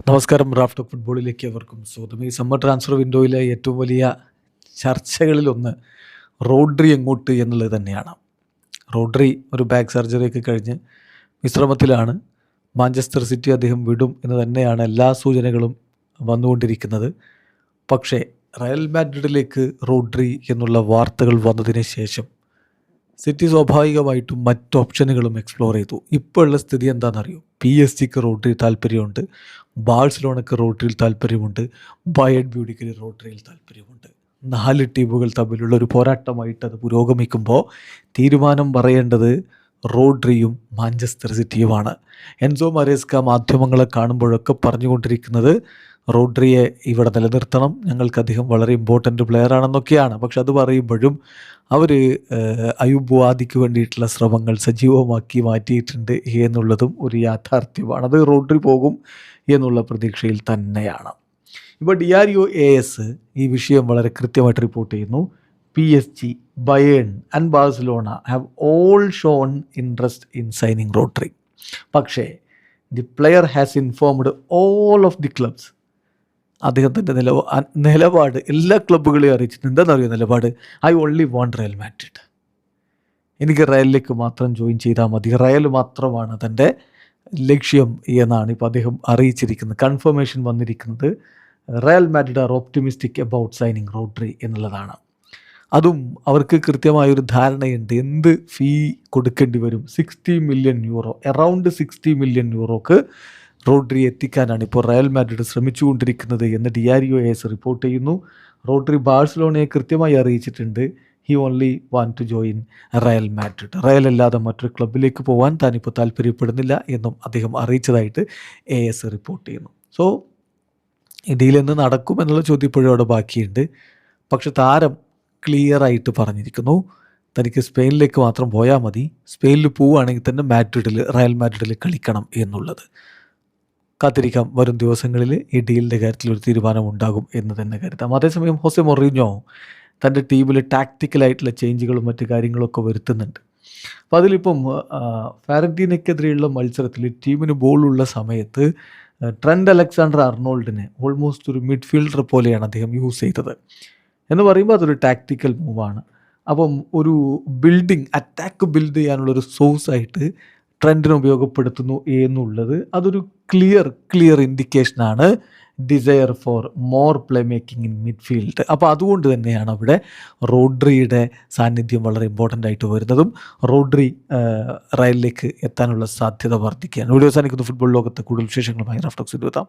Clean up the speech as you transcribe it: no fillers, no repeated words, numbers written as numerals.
നമസ്കാരം. Raft of ഫുട്ബോളിലേക്ക് അവർക്കും സ്വാഗതം. ഈ സമ്മർ ട്രാൻസ്ഫർ വിൻഡോയിലെ ഏറ്റവും വലിയ ചർച്ചകളിലൊന്ന് റോഡ്രി എങ്ങോട്ട് എന്നുള്ളത് തന്നെയാണ്. റോഡ്രി ഒരു ബാക്ക് സർജറിയൊക്കെ കഴിഞ്ഞ് വിശ്രമത്തിലാണ്. മാഞ്ചസ്റ്റർ സിറ്റി അദ്ദേഹം വിടും എന്ന് തന്നെയാണ് എല്ലാ സൂചനകളും വന്നുകൊണ്ടിരിക്കുന്നത്. പക്ഷേ റയൽ മാഡ്രിഡിലേക്ക് റോഡ്രി എന്നുള്ള വാർത്തകൾ വന്നതിന് ശേഷം സിറ്റി സ്വാഭാവികമായിട്ടും മറ്റ് ഓപ്ഷനുകളും എക്സ്പ്ലോർ ചെയ്തു. ഇപ്പോൾ ഉള്ള സ്ഥിതി എന്താണെന്നറിയോ? PSG റോഡ്രി താല്പര്യമുണ്ട്, ബാഴ്സലോണയ്ക്ക് റോഡ്രിയിൽ താല്പര്യമുണ്ട്, ബയേൺ മ്യൂണിക്കിന് റോഡ്രിയിൽ താല്പര്യമുണ്ട്. 4 ടീമുകൾ തമ്മിലുള്ള ഒരു പോരാട്ടമായിട്ട് അത് പുരോഗമിക്കുമ്പോൾ തീരുമാനം പറയേണ്ടത് റോഡ്രിയും മാഞ്ചസ്റ്റർ സിറ്റിയുമാണ്. എൻസോ മരേസ്ക മാധ്യമങ്ങളെ കാണുമ്പോഴൊക്കെ പറഞ്ഞുകൊണ്ടിരിക്കുന്നത് റോഡ്രിയെ ഇവിടെ നിലനിർത്തണം, ഞങ്ങൾക്ക് അദ്ദേഹം വളരെ ഇമ്പോർട്ടൻ്റ് പ്ലെയർ ആണെന്നൊക്കെയാണ്. പക്ഷെ അത് പറയുമ്പോഴും അവർ അയൂബ് ബുവാദിക്ക് വേണ്ടിയിട്ടുള്ള ശ്രമങ്ങൾ സജീവമാക്കി മാറ്റിയിട്ടുണ്ട് എന്നുള്ളതും ഒരു യാഥാർത്ഥ്യമാണ്. അത് റോഡ്രി പോകും എന്നുള്ള പ്രതീക്ഷയിൽ തന്നെയാണ്. ഇപ്പോൾ ഡിയാരിയോ AS ഈ വിഷയം വളരെ കൃത്യമായിട്ട് റിപ്പോർട്ട് ചെയ്യുന്നു. PSG, Bayern and Barcelona have all shown interest in signing Rodri. പക്ഷേ the player has informed all of the clubs. അദ്ദേഹത്തിൻ്റെ നിലപാട് എല്ലാ ക്ലബ്ബുകളെയും അറിയിച്ചിട്ട് എന്താണെന്നറിയോ നിലപാട്? I only want Real Madrid. എനിക്ക് റയലിലേക്ക് മാത്രം ജോയിൻ ചെയ്താൽ മതി, റയൽ മാത്രമാണ് തൻ്റെ ലക്ഷ്യം എന്നാണ് ഇപ്പോൾ അദ്ദേഹം അറിയിച്ചിരിക്കുന്നത്. കൺഫർമേഷൻ വന്നിരിക്കുന്നത് Real Madrid are optimistic about signing Rodri എന്നുള്ളതാണ്. അതും അവർക്ക് കൃത്യമായൊരു ധാരണയുണ്ട് എന്ത് ഫീ കൊടുക്കേണ്ടി വരും. 60 മില്യൺ യൂറോ, അറൗണ്ട് 60 മില്യൺ യൂറോക്ക് റോഡ്രി എത്തിക്കാനാണ് ഇപ്പോൾ റയൽ മാഡ്രിഡ് ശ്രമിച്ചുകൊണ്ടിരിക്കുന്നത് എന്ന് ഡിയാരിയോ AS റിപ്പോർട്ട് ചെയ്യുന്നു. റോഡ്രി ബാഴ്സലോണയെ കൃത്യമായി അറിയിച്ചിട്ടുണ്ട് he only want to join Real Madrid. Real അല്ലാതെ മറ്റൊരു ക്ലബിലേക്ക് പോകാൻ താനിപ്പോൾ താല്പര്യപ്പെടുന്നില്ല എന്നും അദ്ദേഹം അറിയിച്ചതായിട്ട് AS റിപ്പോർട്ട് ചെയ്യുന്നു. സോ ഇതിലെന്ന് നടക്കുമെന്നുള്ള ചോദ്യം ഇപ്പോഴും അവിടെ ബാക്കിയുണ്ട്. പക്ഷെ താരം ക്ലിയറായിട്ട് പറഞ്ഞിരിക്കുന്നു തനിക്ക് സ്പെയിനിലേക്ക് മാത്രം പോയാൽ മതി, സ്പെയിനിൽ പോവുകയാണെങ്കിൽ തന്നെ റയൽ മാഡ്രിഡിൽ കളിക്കണം എന്നുള്ളത്. കാത്തിരിക്കാം, വരും ദിവസങ്ങളിൽ ഈ ഡീലിൻ്റെ കാര്യത്തിൽ ഒരു തീരുമാനം ഉണ്ടാകും എന്ന് തന്നെ കരുതാം. അതേസമയം ഹോസെ മൊറീഞ്ഞോ തൻ്റെ ടീമിൽ ടാക്റ്റിക്കലായിട്ടുള്ള ചേഞ്ചുകളും മറ്റു കാര്യങ്ങളൊക്കെ വരുത്തുന്നുണ്ട്. അപ്പോൾ അതിലിപ്പം ഫാരന്റീനയ്ക്കെതിരെയുള്ള മത്സരത്തിൽ ടീമിന് ബോളുള്ള സമയത്ത് ട്രെൻഡ് അലക്സാണ്ടർ അർണോൾഡിനെ ഓൾമോസ്റ്റ് ഒരു മിഡ്ഫീൽഡർ പോലെയാണ് അദ്ദേഹം യൂസ് ചെയ്തത് എന്ന് പറയുമ്പോൾ അതൊരു ടാക്റ്റിക്കൽ മൂവാണ്. അപ്പം ഒരു അറ്റാക്ക് ബിൽഡ് ചെയ്യാനുള്ളൊരു സോഴ്സായിട്ട് ട്രെൻഡിനെ ഉപയോഗപ്പെടുത്തുന്നു എന്നുള്ളത് അതൊരു ക്ലിയർ ഇൻഡിക്കേഷനാണ് desire for more playmaking in midfield. അപ്പോൾ അതുകൊണ്ട് തന്നെയാണ് അവിടെ റോഡ്രിയുടെ സാന്നിധ്യം വളരെ ഇമ്പോർട്ടൻ്റ് ആയിട്ട് വരുന്നതും റോഡ്രി റയലിലേക്ക് എത്താനുള്ള സാധ്യത വർദ്ധിക്കുകയാണ്. വീഡിയോ അവസാനിക്കുന്ന ഫുട്ബോൾ ലോകത്തെ കൂടുതൽ വിശേഷങ്ങളുമായി റാഫ്റ്റ് ടോക്സിൽ എത്താം.